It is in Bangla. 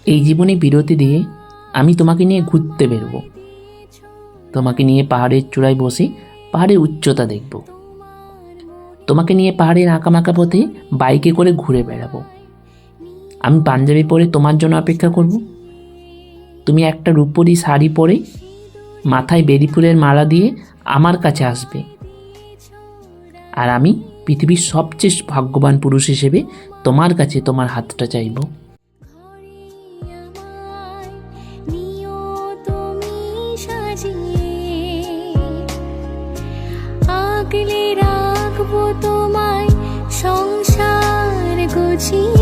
এই জীবনে বিরতি দিয়ে আমি তোমাকে নিয়ে ঘুরতে বেরোবো, তোমাকে নিয়ে পাহাড়ের চূড়ায় বসে পাহাড়ের উচ্চতা দেখব, তোমাকে নিয়ে পাহাড়ের আঁকামাঁকা পথে বাইকে করে ঘুরে বেড়াবো। আমি পাঞ্জাবি পরে তোমার জন্য অপেক্ষা করব, তুমি একটা রূপোরি শাড়ি পরে মাথায় বেলি ফুলের মালা দিয়ে আমার কাছে আসবে, আর আমি পৃথিবীর সবচেয়ে ভাগ্যবান পুরুষ হিসেবে তোমার কাছে তোমার হাতটা চাইব। আগলে রাখবো তোমায় সংসার গুছিয়ে।